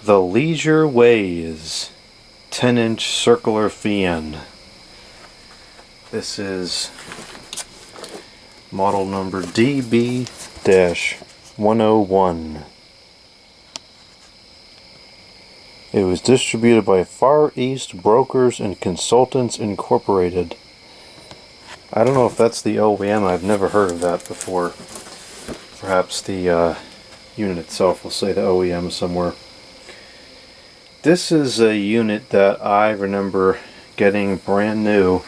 The Leisure Ways 10-inch circular fan. This is model number DB-101. It was distributed by Far East Brokers and Consultants Incorporated. I don't know if that's the OEM. I've never heard of that before. Perhaps the unit itself will say the OEM somewhere. This is a unit that I remember getting brand new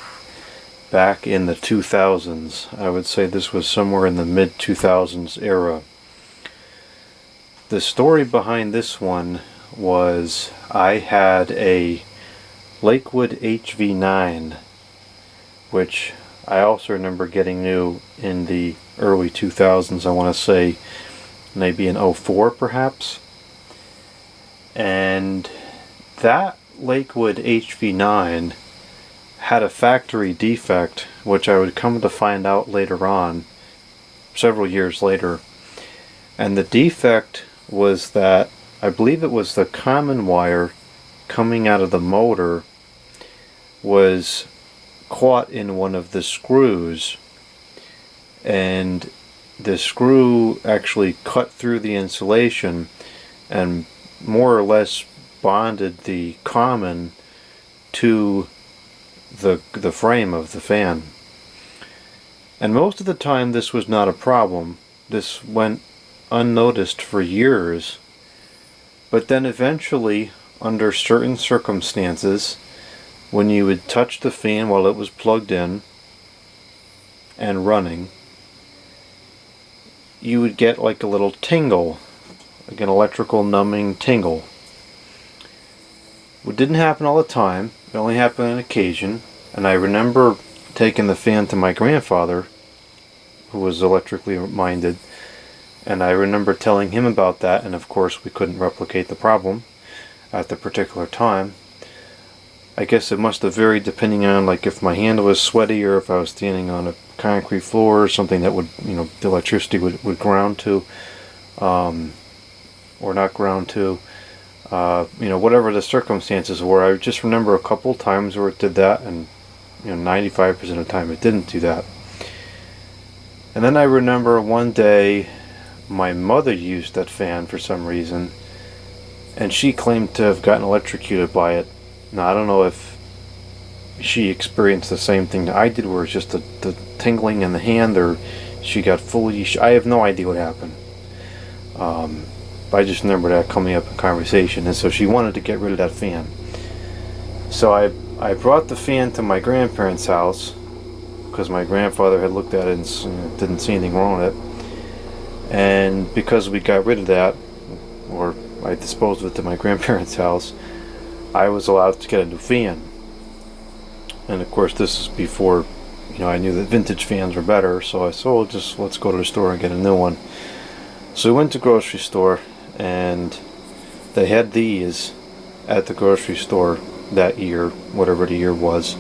back in the 2000s. I would say this was somewhere in the mid-2000s era. The story behind this one was I had a Lakewood HV9, which I also remember getting new in the early 2000s. I want to say maybe in 04 perhaps. And that Lakewood HV9 had a factory defect, which I would come to find out later on, several years later. And the defect was that I believe it was the common wire coming out of the motor was caught in one of the screws, and the screw actually cut through the insulation and more or less bonded the common to the frame of the fan. And most of the time this was not a problem. This went unnoticed for years. But then eventually, under certain circumstances, when you would touch the fan while it was plugged in and running, you would get like a little tingle, like an electrical numbing tingle. It didn't happen all the time. It only happened on occasion. And I remember taking the fan to my grandfather, who was electrically minded, and I remember telling him about that, and of course we couldn't replicate the problem at the particular time. I guess it must have varied depending on like if my hand was sweaty or if I was standing on a concrete floor or something that would, the electricity would ground to, or not ground to. Whatever the circumstances were. I just remember a couple times where it did that, and 95% of the time it didn't do that. And then I remember one day my mother used that fan for some reason, and she claimed to have gotten electrocuted by it. Now I don't know if she experienced the same thing that I did, where it's just the tingling in the hand, or she got fully. I have no idea what happened. I just remember that coming up in conversation, and so she wanted to get rid of that fan. So I brought the fan to my grandparents' house because my grandfather had looked at it and didn't see anything wrong with it. And because we got rid of that, or I disposed of it to my grandparents' house, I was allowed to get a new fan. And of course this is before, I knew that vintage fans were better, so I said, let's go to the store and get a new one. So we went to the grocery store, and they had these at the grocery store that year, whatever the year was.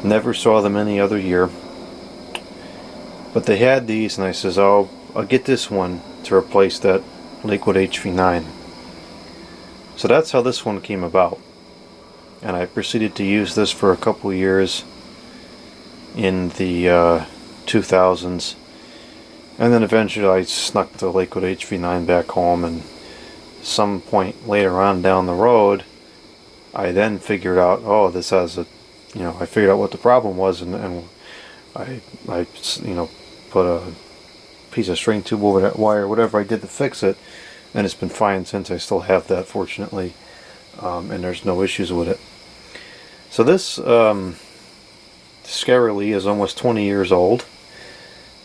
Never saw them any other year. But they had these, and I says, I'll get this one to replace that Lakewood HV9. So that's how this one came about. And I proceeded to use this for a couple years in the 2000s. And then eventually I snuck the Lakewood HV9 back home, and some point later on down the road, I then figured out, this has I figured out what the problem was, and I put a piece of string tube over that wire, whatever I did to fix it, and it's been fine since. I still have that, fortunately, and there's no issues with it. So this, scarily, is almost 20 years old.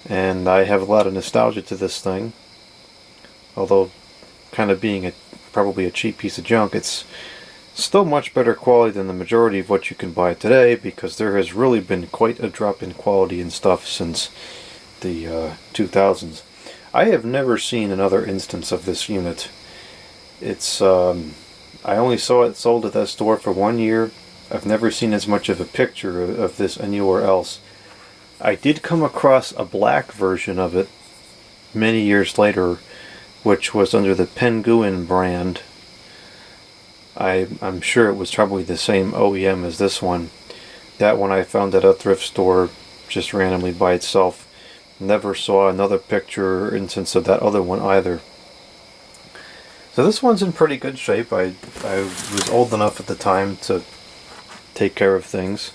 And I have a lot of nostalgia to this thing, although kind of being probably a cheap piece of junk, it's still much better quality than the majority of what you can buy today, because there has really been quite a drop in quality and stuff since the 2000s. I have never seen another instance of this unit. It's I only saw it sold at that store for 1 year. I've never seen as much of a picture of this anywhere else. I did come across a black version of it many years later, which was under the Penguin brand, I'm sure it was probably the same OEM as this one. That one I found at a thrift store just randomly by itself. Never saw another picture or instance of that other one either. So this one's in pretty good shape. I was old enough at the time to take care of things.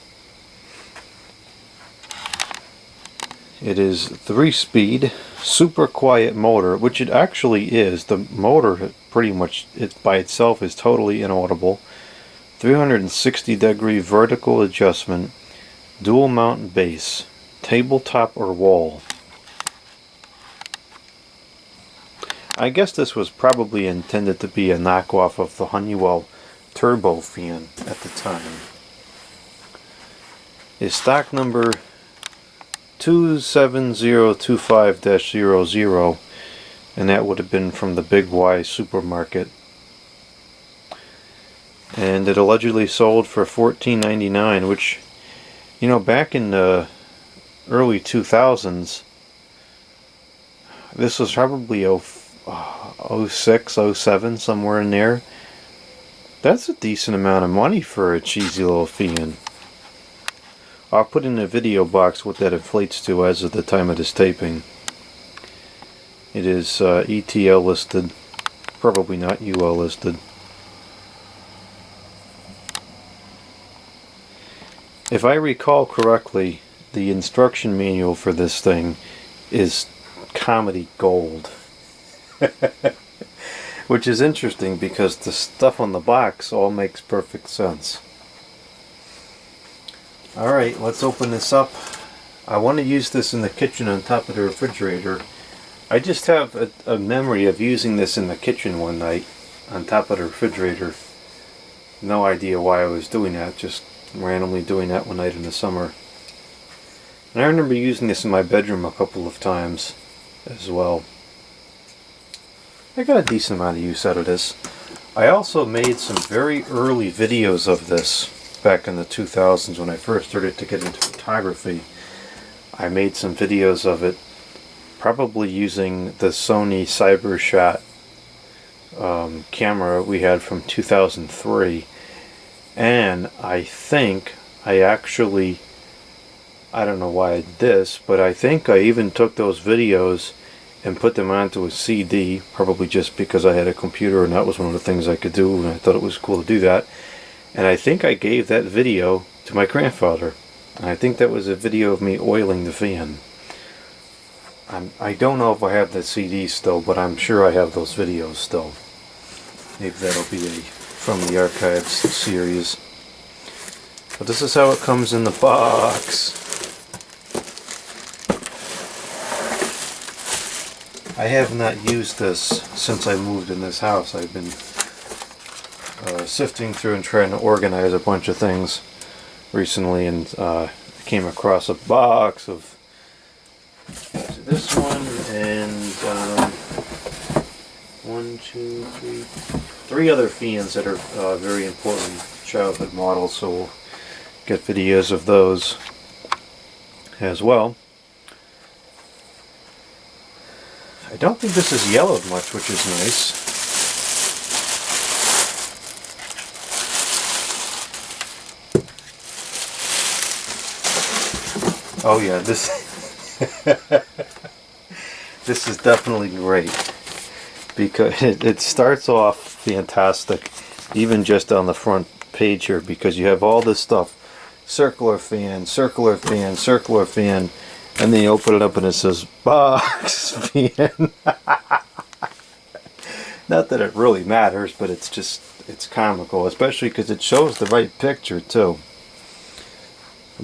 It is 3-speed, super quiet motor, which it actually is. The motor pretty much by itself is totally inaudible. 360-degree vertical adjustment, dual mount base, tabletop or wall. I guess this was probably intended to be a knockoff of the Honeywell turbo fan at the time. Is stock number 27025-00, and that would have been from the Big Y supermarket. And it allegedly sold for $14.99, which, you know, back in the early 2000s, this was probably 06, 07, somewhere in there. That's a decent amount of money for a cheesy little fan. I'll put in a video box what that inflates to as of the time of this taping. It is ETL listed, probably not UL listed. If I recall correctly, the instruction manual for this thing is comedy gold. Which is interesting because the stuff on the box all makes perfect sense. Alright, let's open this up. I want to use this in the kitchen on top of the refrigerator. I just have a memory of using this in the kitchen one night on top of the refrigerator. No idea why I was doing that, just randomly doing that one night in the summer. And I remember using this in my bedroom a couple of times as well. I got a decent amount of use out of this. I also made some very early videos of this back in the 2000s when I first started to get into photography. I made some videos of it, probably using the Sony CyberShot camera we had from 2003. And I think I actually, I don't know why I did this, but I think I even took those videos and put them onto a CD, probably just because I had a computer and that was one of the things I could do and I thought it was cool to do that. And I think I gave that video to my grandfather. And I think that was a video of me oiling the fan. I don't know if I have that CD still, but I'm sure I have those videos still. Maybe that'll be from the archives series. But this is how it comes in the box. I have not used this since I moved in this house. I've been sifting through and trying to organize a bunch of things recently, and came across a box of this one and 3 other fans that are very important childhood models, so we'll get videos of those as well. I don't think this is yellowed much, which is nice. Oh yeah, this this is definitely great because it starts off fantastic, even just on the front page here, because you have all this stuff: circular fan, circular fan, circular fan. And then you open it up and it says box fan. Not that it really matters, but it's just, it's comical, especially because it shows the right picture too.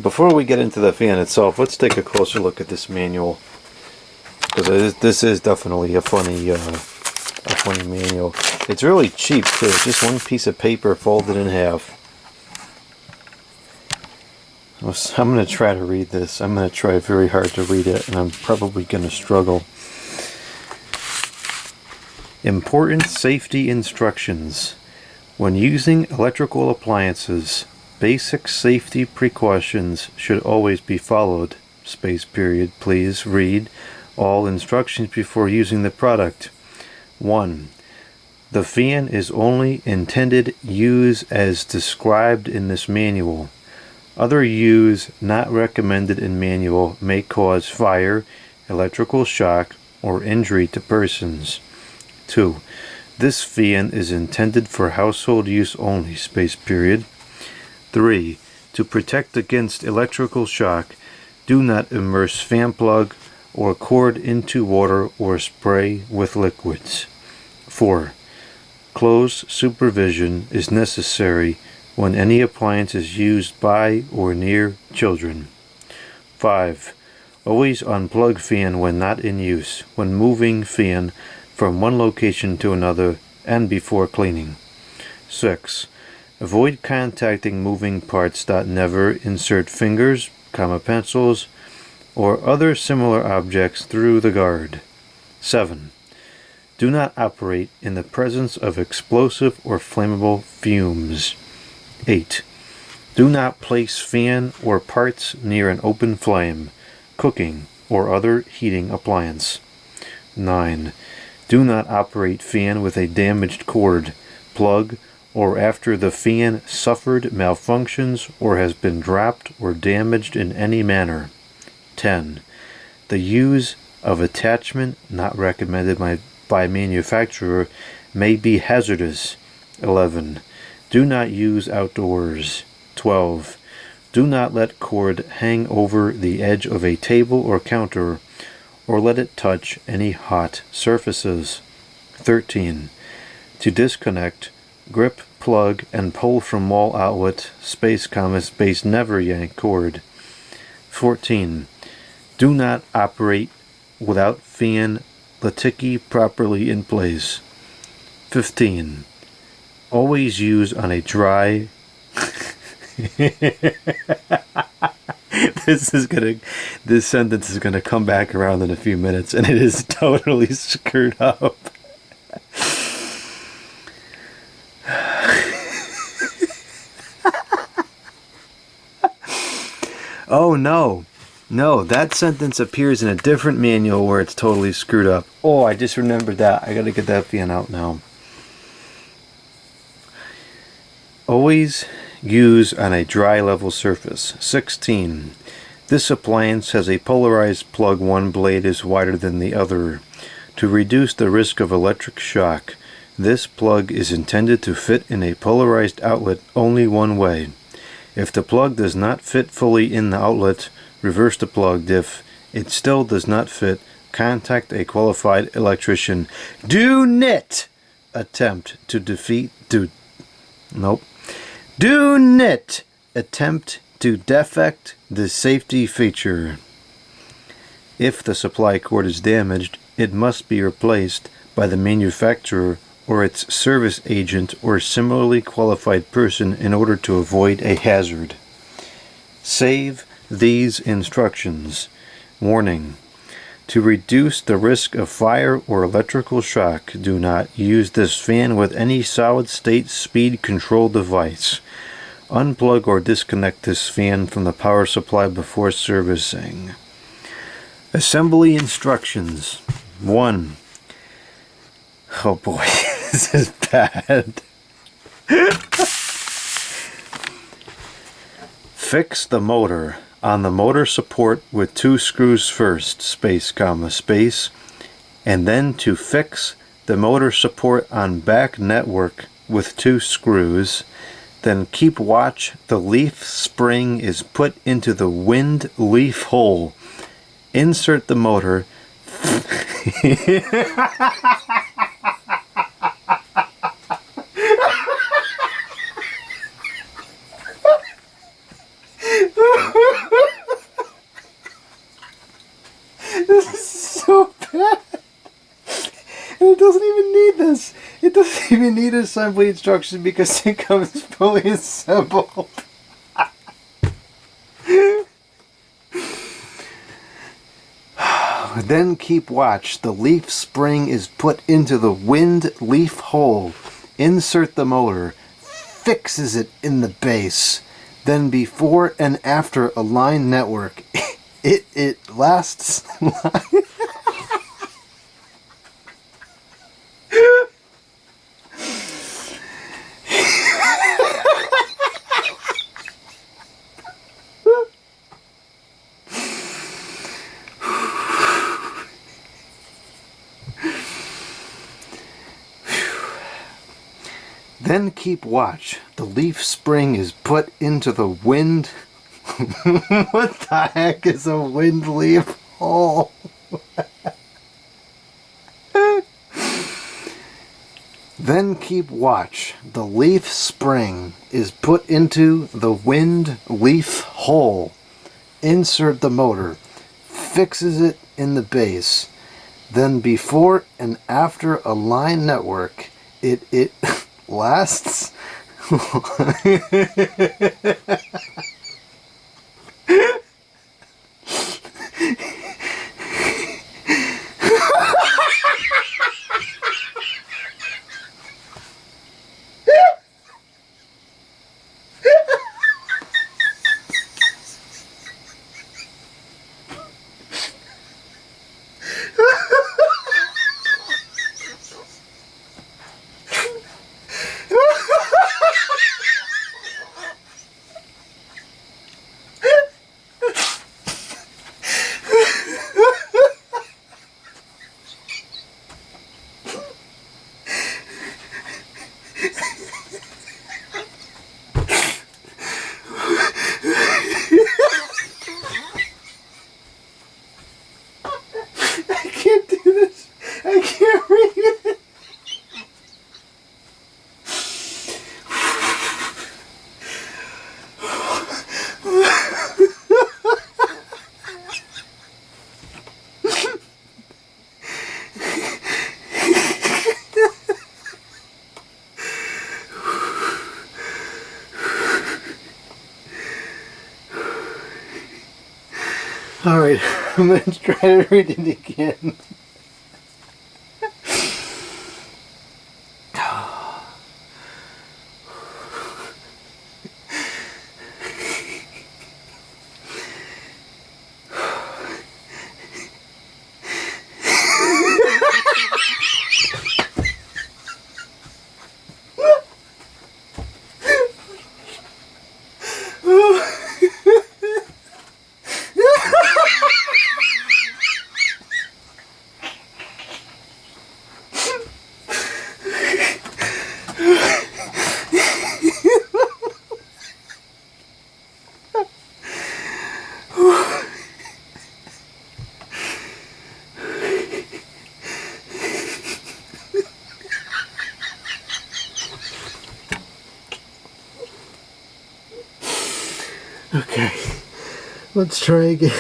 Before we get into the fan itself, let's take a closer look at this manual, because this is definitely a funny manual. It's really cheap too. It's just one piece of paper folded in half. I'm going to try to read this. I'm going to try very hard to read it, and I'm probably going to struggle. Important safety instructions. When using electrical appliances, basic safety precautions should always be followed. Space period. Please read all instructions before using the product. 1. The fan is only intended use as described in this manual. Other use not recommended in manual may cause fire, electrical shock, or injury to persons. 2. This fan is intended for household use only, space period. 3. To protect against electrical shock, do not immerse fan plug or cord into water or spray with liquids. 4. Close supervision is necessary when any appliance is used by or near children. 5. Always unplug fan when not in use, when moving fan from one location to another and before cleaning. 6. Avoid contacting moving parts. Never insert fingers, pencils, or other similar objects through the guard. 7. Do not operate in the presence of explosive or flammable fumes. 8. Do not place fan or parts near an open flame, cooking, or other heating appliance. 9. Do not operate fan with a damaged cord, plug, or after the fan suffered malfunctions or has been dropped or damaged in any manner. 10. The use of attachment not recommended by manufacturer may be hazardous. 11. Do not use outdoors. 12. Do not let cord hang over the edge of a table or counter, or let it touch any hot surfaces. 13. To disconnect, grip, plug, and pull from wall outlet, space, never yank cord. 14. Do not operate without fan latchkey properly in place. 15. Always use on a dry this sentence is gonna come back around in a few minutes, and it is totally screwed up. Oh no, that sentence appears in a different manual where it's totally screwed up. Oh, I just remembered that. I gotta get that fan out now. Always use on a dry level surface. 16. This appliance has a polarized plug. One blade is wider than the other. To reduce the risk of electric shock, this plug is intended to fit in a polarized outlet only one way. If the plug does not fit fully in the outlet, reverse the plug. If it still does not fit, contact a qualified electrician. Do not attempt to defect the safety feature. If the supply cord is damaged, it must be replaced by the manufacturer or its service agent or similarly qualified person in order to avoid a hazard. Save these instructions. Warning: to reduce the risk of fire or electrical shock, do not use this fan with any solid-state speed control device. Unplug or disconnect this fan from the power supply before servicing. Assembly instructions. 1. Oh boy, this is bad. Fix the motor on the motor support with 2 screws first, space, and then to fix the motor support on back network with 2 screws. Then keep watch the leaf spring is put into the wind leaf hole. Insert the motor. This is so bad. And it doesn't even need this. It doesn't even need assembly instructions because it comes fully assembled. Then keep watch. The leaf spring is put into the wind leaf hole. Insert the motor. Fixes it in the base. Then before and after align network. It lasts. Then keep watch. The leaf spring is put into the wind. What the heck is a wind leaf hole? Then keep watch. The leaf spring is put into the wind leaf hole. Insert the motor. Fixes it in the base. Then before and after a line network, it lasts. Alright, I'm going to try to read it again. Okay, let's try again.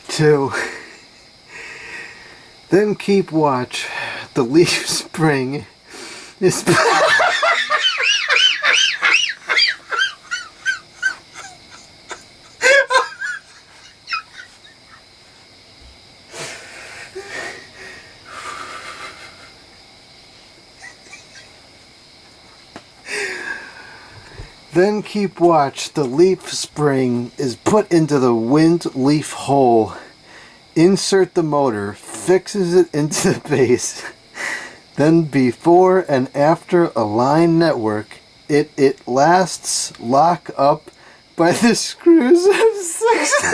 2. Then keep watch. The leaf spring is... Then keep watch. The leaf spring is put into the wind leaf hole. Insert the motor. Fixes it into the base. Then before and after a line network, it lasts lock up by the screws of 6.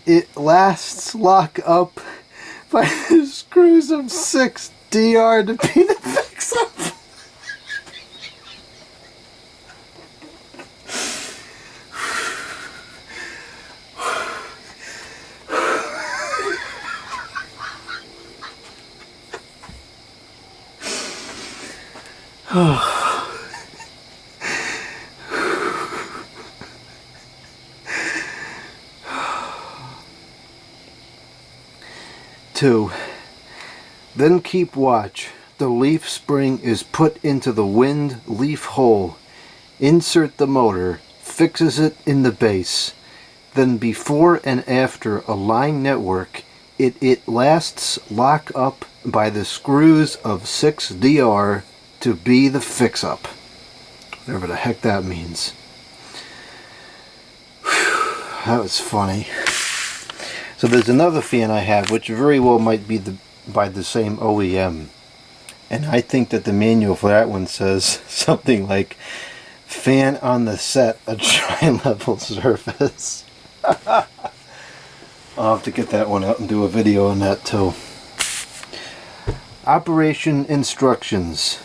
It lasts lock up by the screws of 6 DR to be the fix-up. Two. Then keep watch. The leaf spring is put into the wind leaf hole. Insert the motor. Fixes it in the base. Then before and after a line network, it lasts lock up by the screws of 6 DR to be the fix-up. whatever the heck that means. Whew, that was funny. So there's another fan I have, which very well might be by the same OEM. And I think that the manual for that one says something like, fan on the set, a tri-level surface. I'll have to get that one out and do a video on that too. Operation instructions.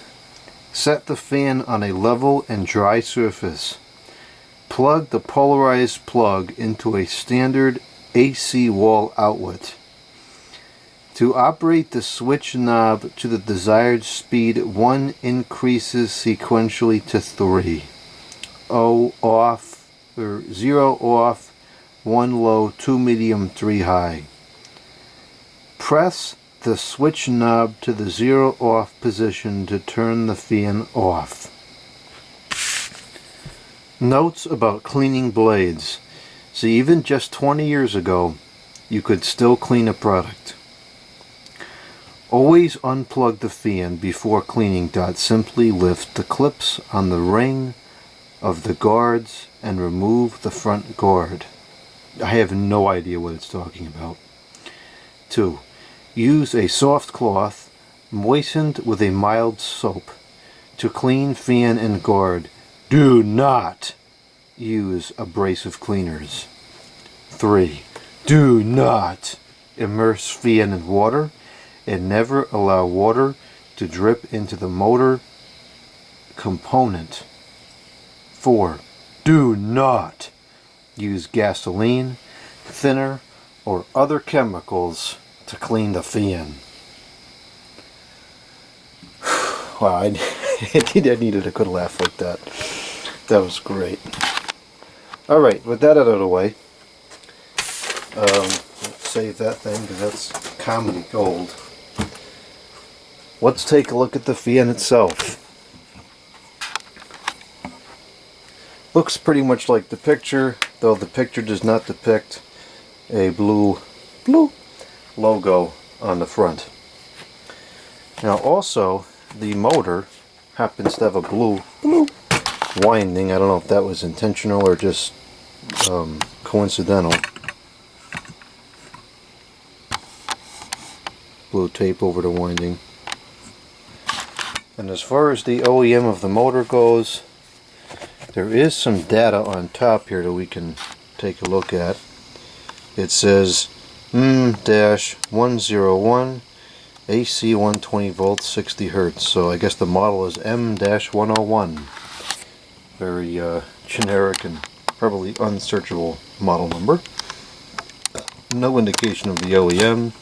Set the fan on a level and dry surface. Plug the polarized plug into a standard AC wall outlet. To operate the switch knob to the desired speed, 1 increases sequentially to 3. 0 off, or 0 off, 1 low, 2 medium, 3 high. Press the switch knob to the 0 off position to turn the fan off. Notes about cleaning blades. See, even just 20 years ago, you could still clean a product. Always unplug the fan before cleaning. Simply lift the clips on the ring of the guards and remove the front guard. I have no idea what it's talking about. 2. Use a soft cloth moistened with a mild soap to clean fan and guard. Do not use abrasive cleaners. 3. Do not immerse fan in water and never allow water to drip into the motor component. 4. Do not use gasoline, thinner, or other chemicals to clean the fan. Wow, I needed a good laugh like that. That was great. Alright, with that out of the way, let's save that thing because that's comedy gold. Let's take a look at the fan itself. Looks pretty much like the picture, though the picture does not depict a blue logo on the front. Now also, the motor happens to have a blue winding. I don't know if that was intentional or just coincidental. Blue tape over the winding. And as far as the OEM of the motor goes, there is some data on top here that we can take a look at. It says M-101 AC 120 volts 60 hertz. So I guess the model is M-101. Very generic and probably unsearchable model number. No indication of the OEM.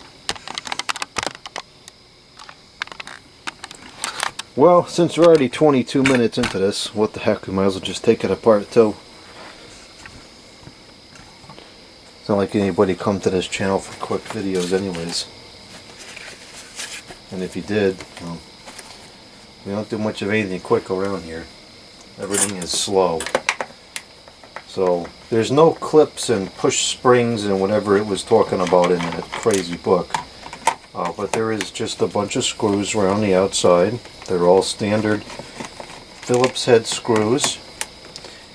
Well, since we're already 22 minutes into this, what the heck, we might as well just take it apart too. It's not like anybody come to this channel for quick videos anyways. And if you did, well, we don't do much of anything quick around here. Everything is slow. So, there's no clips and push springs and whatever it was talking about in that crazy book. But there is just a bunch of screws around the outside. They're all standard Phillips head screws.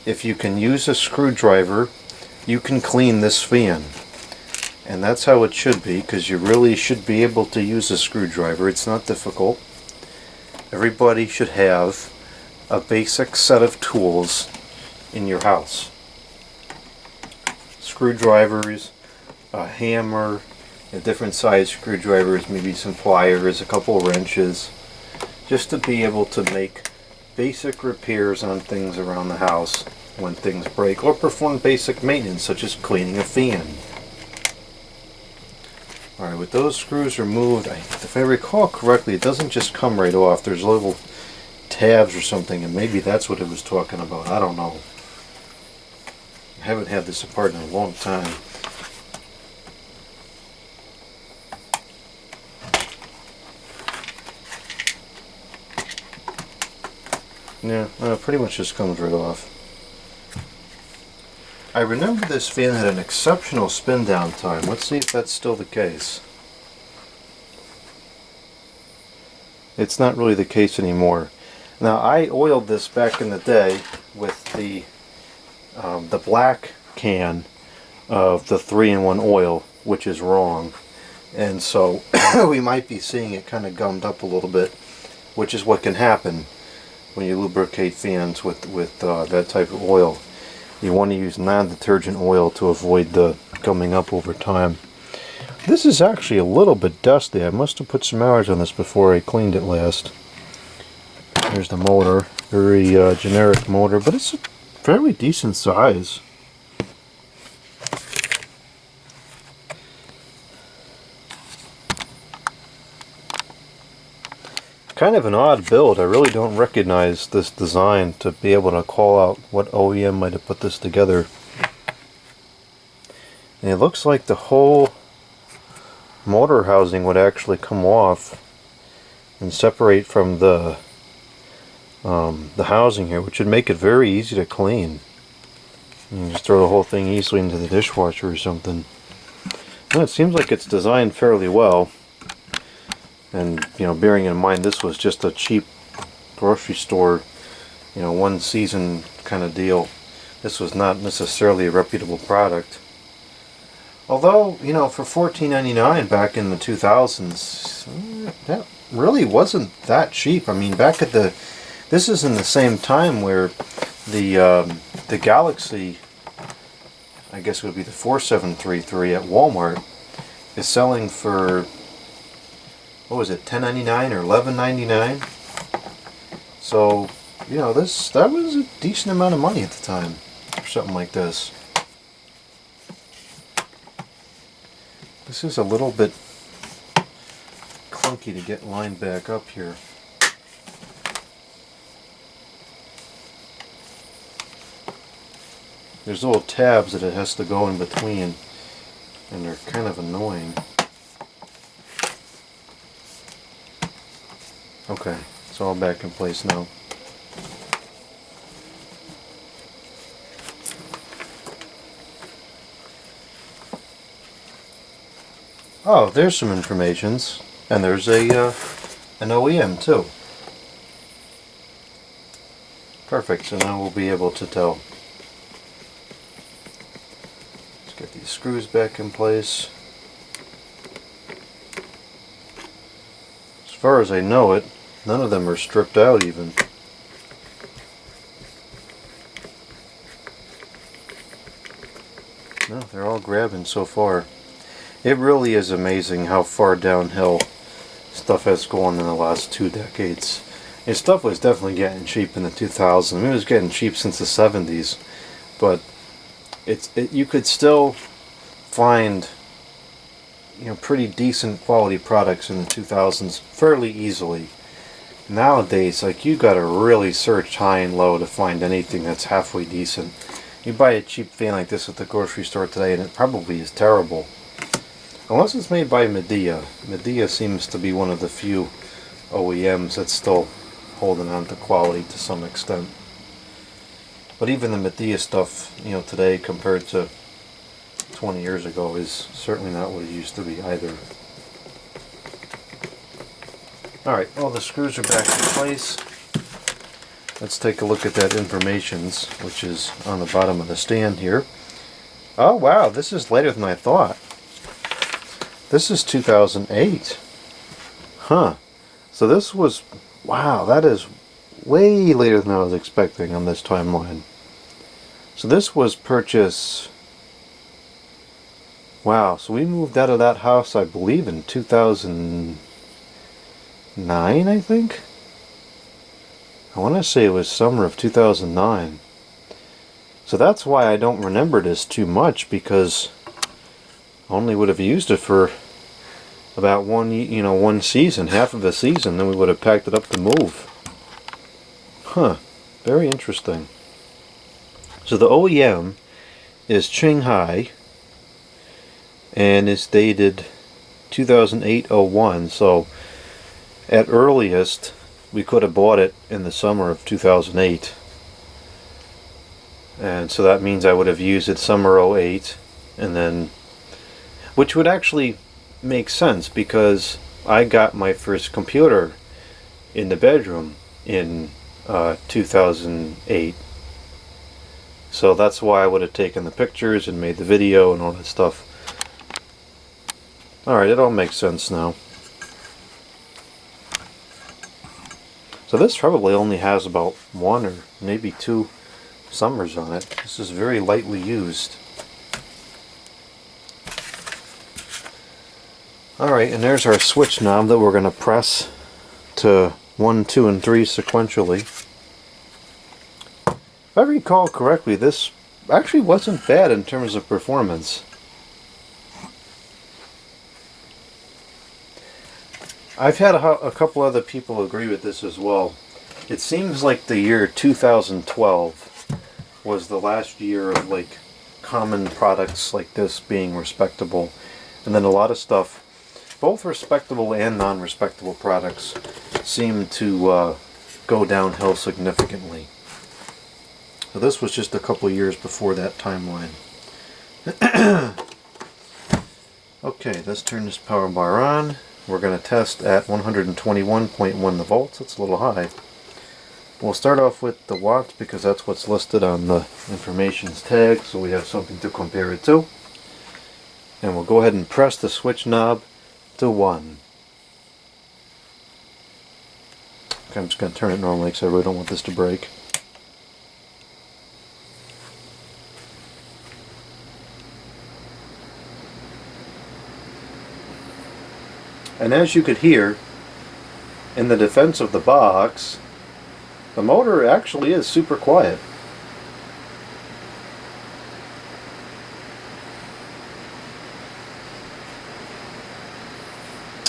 If you can use a screwdriver, you can clean this fan. And that's how it should be, because you really should be able to use a screwdriver. It's not difficult. Everybody should have a basic set of tools in your house. Screwdrivers, a hammer, a different size screwdrivers, maybe some pliers, a couple wrenches, just to be able to make basic repairs on things around the house when things break, or perform basic maintenance such as cleaning a fan. Alright, with those screws removed, if I recall correctly, it doesn't just come right off. There's little tabs or something, and maybe that's what it was talking about. I don't know. I haven't had this apart in a long time. Yeah, pretty much just comes right off. I remember this fan had an exceptional spin down time. Let's see if that's still the case. It's not really the case anymore. Now I oiled this back in the day with the black can of the 3-in-1 oil, which is wrong, and so we might be seeing it kind of gummed up a little bit, which is what can happen when you lubricate fans with that type of oil. You want to use non-detergent oil to avoid the gumming up over time. This is actually a little bit dusty. I must have put some hours on this before I cleaned it last. There's the motor, very generic motor, but it's a fairly decent size. Kind of an odd build. I really don't recognize this design to be able to call out what OEM might have put this together. And it looks like the whole motor housing would actually come off and separate from the housing here, which would make it very easy to clean. You can just throw the whole thing easily into the dishwasher or something. Well, it seems like it's designed fairly well. And, you know, bearing in mind this was just a cheap grocery store, you know, one season kind of deal. This was not necessarily a reputable product. Although, you know, for $14.99 back in the 2000s, that really wasn't that cheap. I mean, back at this is in the same time where the Galaxy, I guess it would be the 4733 at Walmart, is selling for, what was it, $10.99 or $11.99? So, you know, that was a decent amount of money at the time for something like this. This is a little bit clunky to get lined back up here. There's little tabs that it has to go in between, and they're kind of annoying. Okay, it's all back in place now. Oh, there's some informations, and there's an OEM too. Perfect, so now we'll be able to tell. Let's get these screws back in place. As far as I know it, none of them are stripped out even. No, they're all grabbing so far. It really is amazing how far downhill stuff has gone in the last 2 decades. And stuff was definitely getting cheap in the 2000s. I mean, it was getting cheap since the 70s, but you could still find, you know, pretty decent quality products in the 2000s fairly easily. Nowadays, like, you gotta really search high and low to find anything that's halfway decent. You buy a cheap fan like this at the grocery store today and it probably is terrible. Unless it's made by Medea. Medea seems to be one of the few OEMs that's still holding on to quality to some extent. But even the Medea stuff, you know, today compared to 20 years ago is certainly not what it used to be either. Alright, well, the screws are back in place. Let's take a look at that informations, which is on the bottom of the stand here. Oh wow, this is later than I thought. This is 2008. Huh. So this was, wow, that is way later than I was expecting on this timeline. So this was purchased, wow, so we moved out of that house, I believe, in 2009, I think? I want to say it was summer of 2009. So that's why I don't remember this too much, because I only would have used it for about one season, half of a season, then we would have packed it up to move. Huh, very interesting. So the OEM is Ching Hai and is dated 2008-01, so at earliest we could have bought it in the summer of 2008. And so that means I would have used it summer 08, and then, which would actually make sense because I got my first computer in the bedroom in 2008. So that's why I would have taken the pictures and made the video and all that stuff. Alright, it all makes sense now. So this probably only has about 1 or maybe 2 summers on it. This is very lightly used. Alright, and there's our switch knob that we're going to press to 1, 2, and 3 sequentially. If I recall correctly, this actually wasn't bad in terms of performance. I've had a couple other people agree with this as well. It seems like the year 2012 was the last year of like common products like this being respectable, and then a lot of stuff, both respectable and non-respectable products, seem to go downhill significantly. So this was just a couple years before that timeline. Okay, let's turn this power bar on. We're going to test at 121.1 volts. It's a little high. We'll start off with the watts because that's what's listed on the information's tag, so we have something to compare it to. And we'll go ahead and press the switch knob to 1. Okay, I'm just going to turn it normally because I really don't want this to break. And as you could hear, in the defense of the box, the motor actually is super quiet.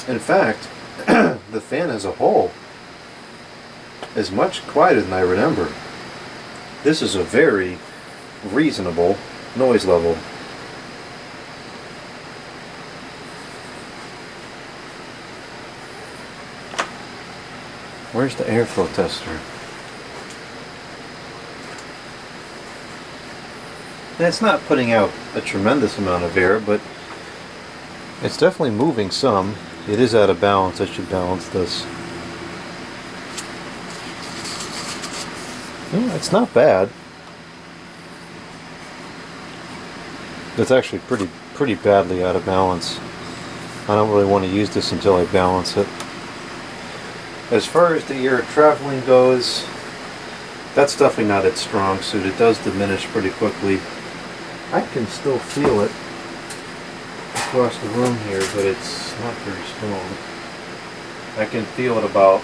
In fact, the fan as a whole is much quieter than I remember. This is a very reasonable noise level. Where's the airflow tester? And it's not putting out a tremendous amount of air, but it's definitely moving some. It is out of balance. I should balance this. Yeah, it's not bad. It's actually pretty badly out of balance. I don't really want to use this until I balance it. As far as the air traveling goes, that's definitely not its strong suit. It does diminish pretty quickly. I can still feel it across the room here, but it's not very strong. I can feel it about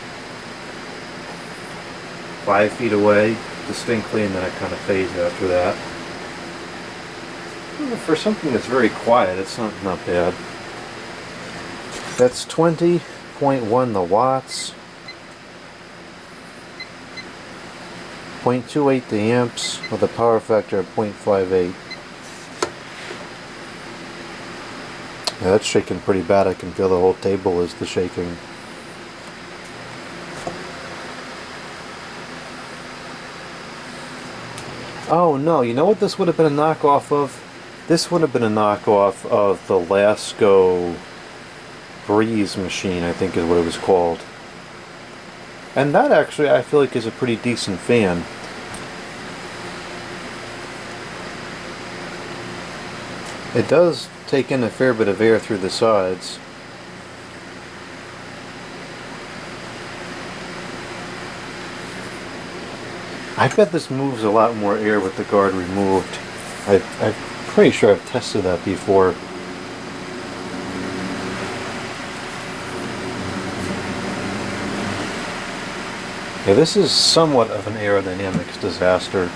5 feet away distinctly, and then it kind of fades after that. For something that's very quiet, it's not bad. That's 20.1 the watts. 0.28 the amps with a power factor of 0.58. Yeah, that's shaking pretty bad. I can feel the whole table is the shaking. Oh no, you know what this would have been a knockoff of? This would have been a knockoff of the Lasko Breeze Machine, I think is what it was called. And that actually I feel like is a pretty decent fan. It does take in a fair bit of air through the sides. I bet this moves a lot more air with the guard removed. I'm pretty sure I've tested that before. Yeah, this is somewhat of an aerodynamics disaster.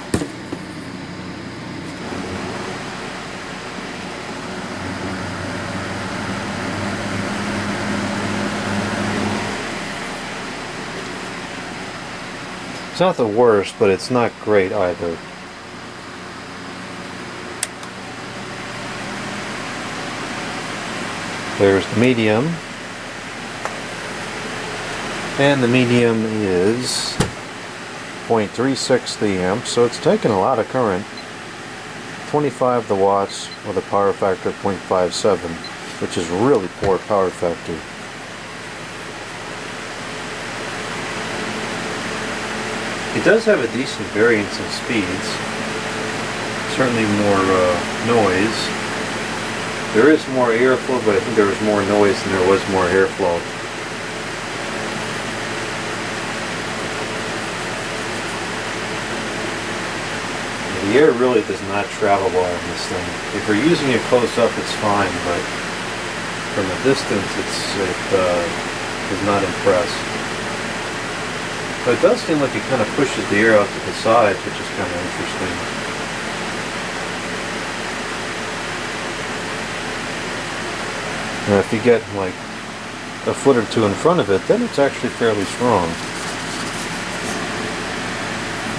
It's not the worst, but it's not great either. There's the medium. And the medium is 0.36 the amp, so it's taking a lot of current. 25 the watts with a power factor of 0.57, which is really poor power factor. does have a decent variance in speeds. Certainly more noise. There is more airflow, but I think there was more noise than there was more airflow. The air really does not travel well in this thing. If you're using it close up, it's fine, but from a distance, it does not impress. But it does seem like it kind of pushes the air out to the sides, which is kind of interesting. Now if you get like a foot or two in front of it, then it's actually fairly strong.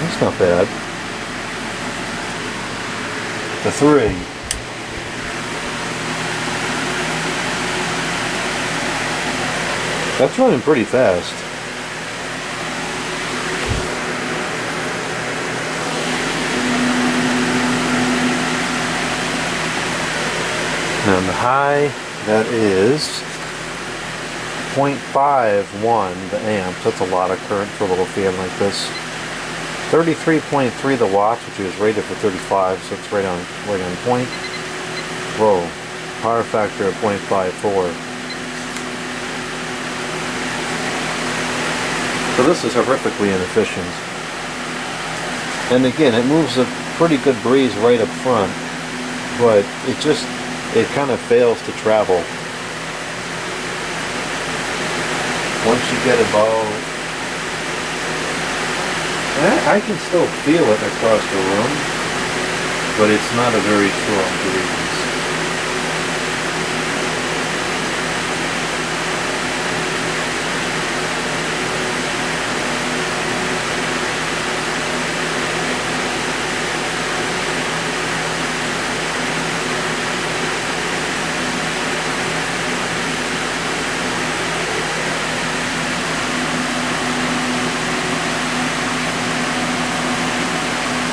That's not bad. The 3. That's running pretty fast. Now the high, that is 0.51 the amps. That's a lot of current for a little fan like this. 33.3 the watts, which is rated for 35, so it's right on point. Whoa, power factor of 0.54. So this is horrifically inefficient. And again, it moves a pretty good breeze right up front, but it kind of fails to travel. Once you get about, I can still feel it across the room, but it's not a very strong breeze.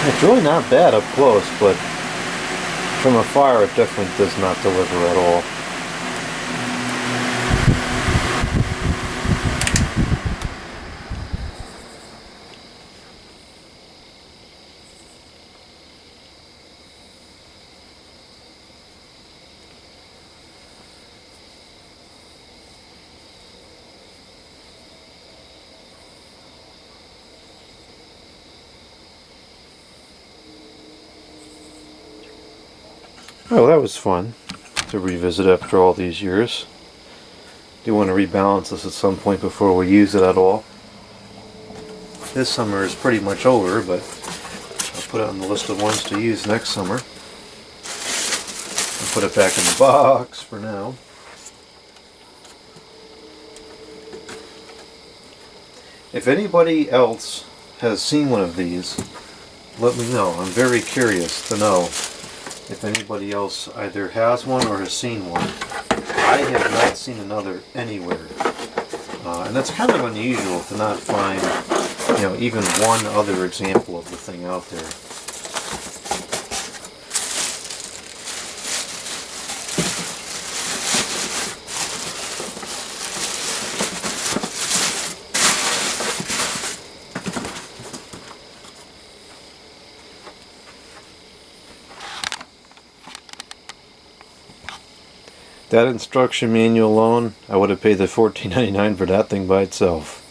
It's really not bad up close, but from afar it definitely does not deliver at all. Oh, that was fun to revisit after all these years. Do want to rebalance this at some point before we use it at all. This summer is pretty much over, but I'll put it on the list of ones to use next summer. I'll put it back in the box for now. If anybody else has seen one of these, let me know. I'm very curious to know if anybody else either has one or has seen one. I have not seen another anywhere. And that's kind of unusual to not find, even one other example of the thing out there. That instruction manual alone, I would have paid the $14.99 for that thing by itself.